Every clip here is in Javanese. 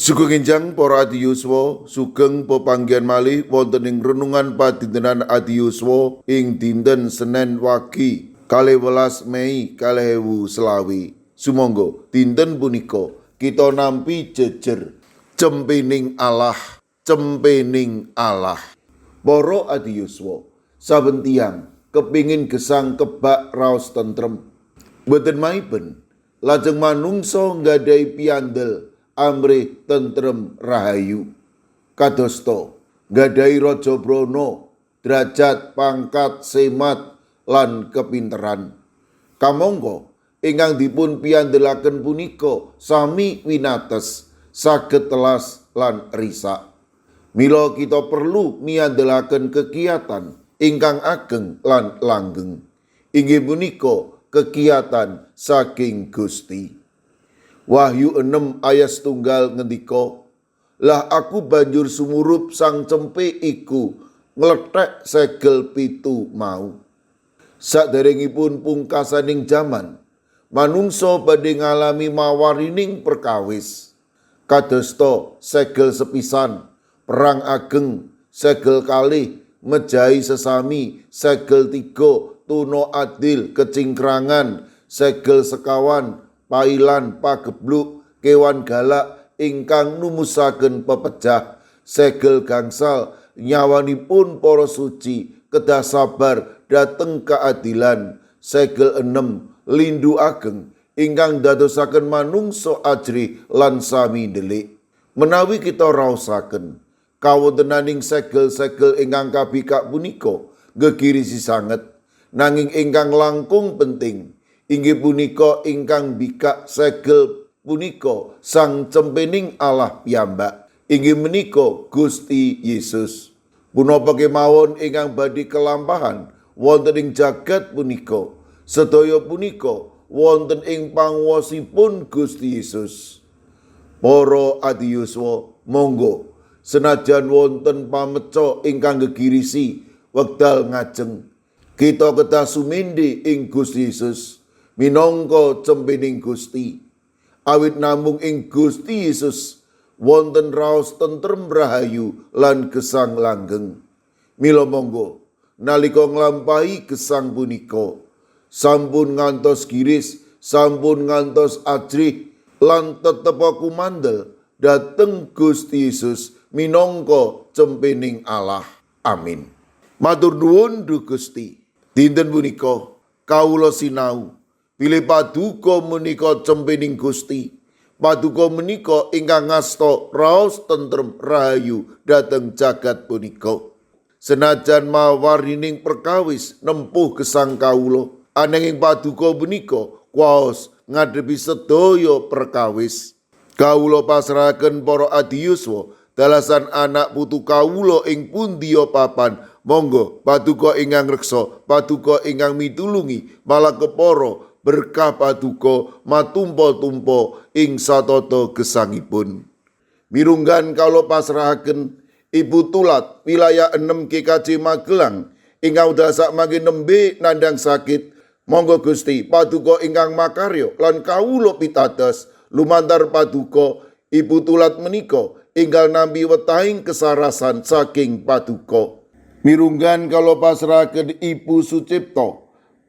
Sugeng enjang para adiyuswa, sugeng pepanggihan malih wonten ing renungan padintenan adiyuswa ing dinten Senin wagi 12 Mei 2024. Sumangga dinten punika kita nampi jejer cempening Allah, cempening Allah. Para adiyuswa, saben tiyang kepingin gesang kebak raos tentrem. Boten maiben lajeng manungsa nggadahi piandel amrih tentrem rahayu. Kadosta nggadahi raja brana, derajat pangkat semat lan kepinteran. Kamangka ingkang dipun piandelaken punika sami winates, saged telas lan risak. Mila kita perlu miandelaken kegiatan ingkang ageng lan langgeng. Inggih punika kegiatan saking Gusti. Wahyu 6 ayat 1 ngendika, "Lah aku banjur sumurup sang cempe iku nglethek segel 7 mau." Saderengipun pungkasaning jaman, manungsa badhe ngalami mawarining perkawis. Kadosta segel sepisan, perang ageng, segel kalih, mejahi sesami, segel 3, tuna adil, kecingkrangan, segel sekawan, pailan pagebluk, kewan galak ingkang numusaken pepejah, segel gangsal, nyawanipun para suci, kedah sabar dhateng keadilan, segel 6, lindu ageng ingkang dadosaken manungsa ajrih lan sami ndelik. Menawi kita raosaken kawontenaning segel-segel ingkang kabikak punika gegirisi sanget, nanging ingkang langkung penting inggih punika ingkang bikak segel punika sang cempening Allah piyambak, inggih menika Gusti Yesus. Punapa kemawon ingkang badhe kelampahan wonten ing jagat punika, sedaya punika wonten ing panguwasipun Gusti Yesus. Para adiyuswa, monggo senajan wonten pameca ingkang gegirisi wekdal ngajeng, kita kedah sumindhi ing Gusti Yesus minangka cempening Gusti. Awit namung ing Gusti Yesus wonten raos tentrem rahayu lan gesang langgeng. Mila monggo nalika nglampahi gesang punika sampun ngantos giris, sampun ngantos ajrih lan tetep kumandel dhateng Gusti Yesus minangka cempening Allah. Amin. Matur nuwun Duh Gusti. Dinten punika kawula sinau pilih paduka menika cempening Gusti. Paduka menika ingkang ngasta raos tentrem rahayu dhateng jagat punika. Senajan mawarining perkawis nempuh gesang kawula, ananging paduka menika kuwaos ngadepi sedaya perkawis. Kawula pasrahaken para adiyuswa dalasan anak putu kawula ing pundiya papan. Monggo paduka ingkang reksa, paduka ingkang mitulungi, malah kepara berkah paduka matumpa-tumpa ing satata gesangipun. Mirunggan kawula pasrahaken Ibu Tulat wilayah 6 GKJ Magelang ingkang dasak mangke nembe nandhang sakit. Monggo Gusti paduka ingkang makarya lan kawula pitados lumantar paduka Ibu Tulat menika ingkang nampi wetahing kesarasan saking paduka. Mirunggan kawula pasrahaken Ibu Sucipto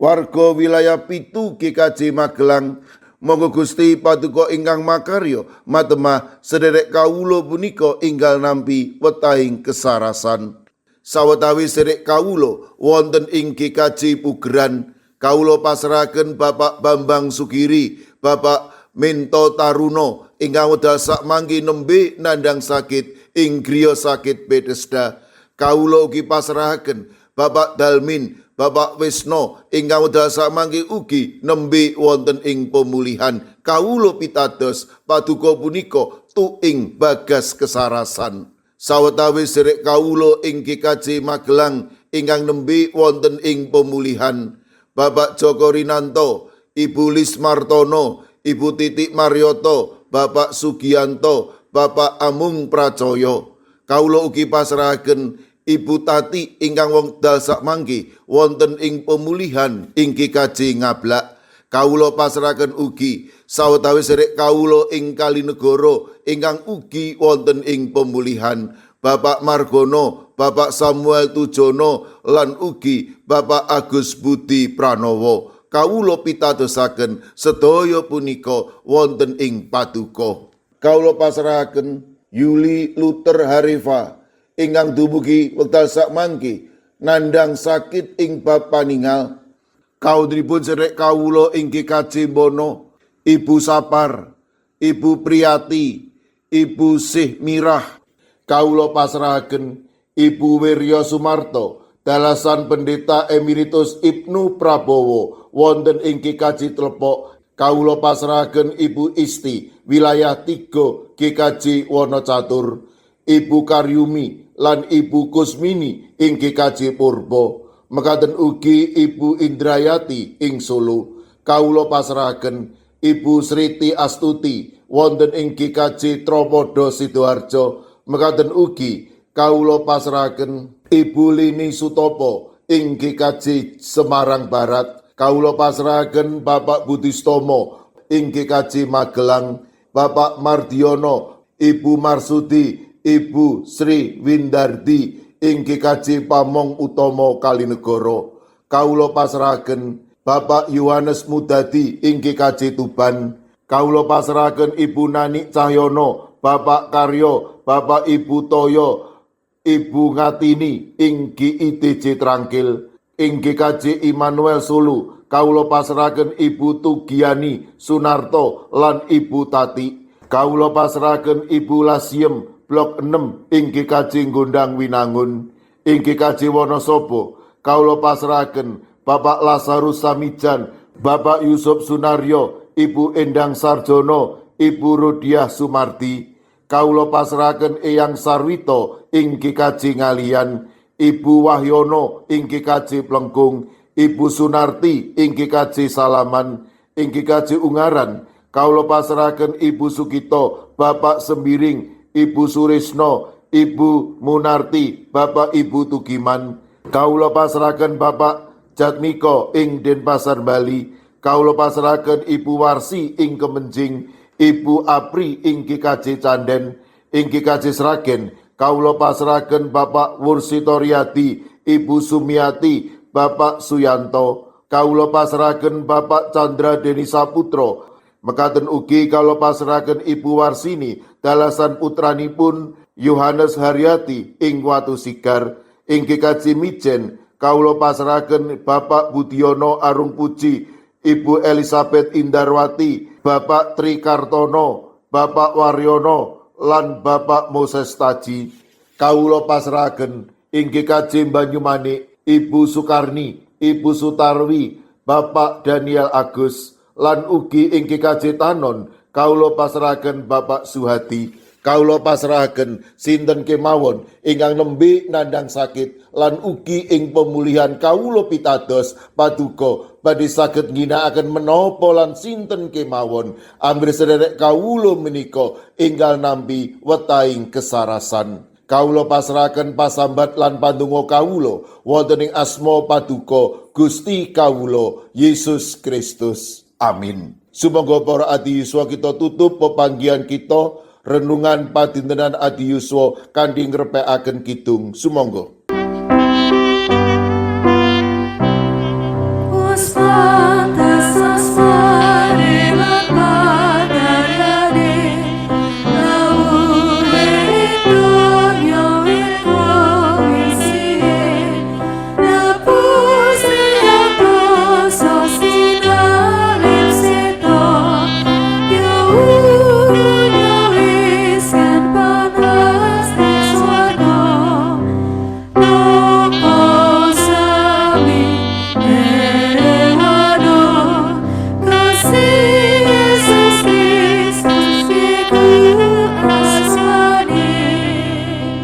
warga wilayah 7 GKJ Magelang. Monggo Gusti paduka ingkang makarya matemah sederek kawula punika inggal nampi wetahing kesarasan. Sawetawis sederek kawula wonten ing GKJ Pugeran, kawula pasrahaken Bapak Bambang Sugiri, Bapak Minto Taruno ingkang wedal sak mangke nembe nandhang sakit ing griya sakit Bethesda. Kawula ugi pasrahaken Bapak Dalmin, Bapak Wisno ingkang wedal samangke ugi nembe wonten ing pemulihan kawula pitados paduka punika tuing bagas kesarasan. Sawetawis sedherek kawula ing GKJ Magelang ingkang nembe wonten ing pemulihan Bapak Joko Rinanto, Ibu Lis Martono, Ibu Titik Marioto, Bapak Sugianto, Bapak Amung Pracoyo. Kawula ugi pasrahaken Ibu Tati ingkang wekdal sakmangke wonten ing pemulihan ing GKJ Ngablak. Kawula pasrahaken ugi sawetawis sedherek kawula ing Kalinegoro ingkang ugi wonten ing pemulihan Bapak Margono, Bapak Samuel Tujono lan ugi Bapak Agus Budi Pranowo. Kawula pitadosaken sedaya punika wonten ing paduka. Kawula pasrahaken Yuli Luther Harifa ingkang dumugi wekdal sakmangke nandhang sakit ing bab paningal. Kawulanipun sedherek kawula ing GKJ Bono, Ibu Sapar, Ibu Priyati, Ibu Sih Mirah. Kawula pasrahaken Ibu Wirya Sumarto, dalasan Pendeta Emeritus Ibnu Prabowo wonten ing GKJ Tlepok. Kawula pasrahaken Ibu Isti, wilayah 3 GKJ Wonocatur, Ibu Karyumi lan Ibu Kusmini ing GKJ Purbo. Mekaten ugi Ibu Indrayati ing Solo. Kawula pasrahaken Ibu Sriti Astuti wonten ing GKJ Tropodo Sidoarjo. Mekaten ugi kawula pasrahaken Ibu Lini Sutopo ing GKJ Semarang Barat. Kawula pasrahaken Bapak Budistomo ing GKJ Magelang, Bapak Mardiono, Ibu Marsudi, Ibu Sri Windardi ing GKJ Pamong Utomo Kalinegoro. Kawula pasrahaken Bapak Yohanes Mudadi ing GKJ Tuban. Kawula pasrahaken Ibu Nani Cahyono, Bapak Karyo, Bapak Ibu Toyo, Ibu Ngatini ing GIDJ Trangkil. Ing GKJ Immanuel Sulu, kawula pasrahaken Ibu Tugiani Sunarto lan Ibu Tati. Kawula pasrahaken Ibu Lasiem Blok 6 ing GKJ Gondang Winangun. Ing GKJ Wonosobo, kawula pasrahaken Bapak Lazarus Samijan, Bapak Yusuf Sunaryo, Ibu Endang Sarjono, Ibu Rodiah Sumardi. Kawula pasrahaken Eyang Sarwito ing GKJ Ngalian, Ibu Wahyono ing GKJ Plengkung, Ibu Sunarti ing GKJ Salaman. Ing GKJ Ungaran, kawula pasrahaken Ibu Sukito, Bapak Sembiring, Ibu Surisno, Ibu Munarti, Bapak Ibu Tugiman. Kawula pasrahaken Bapak Jatmiko ing Denpasar Bali. Kawula pasrahaken Ibu Warsi ing Kemenjing, Ibu Apri ing GKJ Canden. Ing GKJ Sragen, kawula pasrahaken Bapak Wursitoryadi, Ibu Sumiati, Bapak Suyanto. Kawula pasrahaken Bapak Chandra Deni Saputro. Mekaten ugi kawula pasrahaken Ibu Warsini, dalasan putranipun Yohanes Haryati ing Watu Sigar. Ing GKJ Mijen, kawula pasrahaken Bapak Budiono Arung Puji, Ibu Elizabeth Indarwati, Bapak Tri Kartono, Bapak Waryono lan Bapak Moses Taji. Kawula pasrahaken ing GKJ Banyumanik, Ibu Sukarni, Ibu Sutarwi, Bapak Daniel Agus lan ugi ing GKJ Tanon, kawula pasrahaken Bapak Suhadi. Kawula pasrahaken sinten kemawon ingkang nembe nandhang sakit lan ugi ing pemulihan kawula pitados paduka badhe saged ngginakaken menapa lan sinten kemawon ambrih sedherek kawula menika enggal nampi wetahing kesarasan. Kawula pasrahaken pasambat lan pandonga kawula wonten ing asma paduka Gusti kawula Yesus Kristus. Amin. Sumangga para adi yuswa kita tutup pepanggihan kita renungan padintenan adi yuswa kanthi ngrepekaken kidung. Sumangga.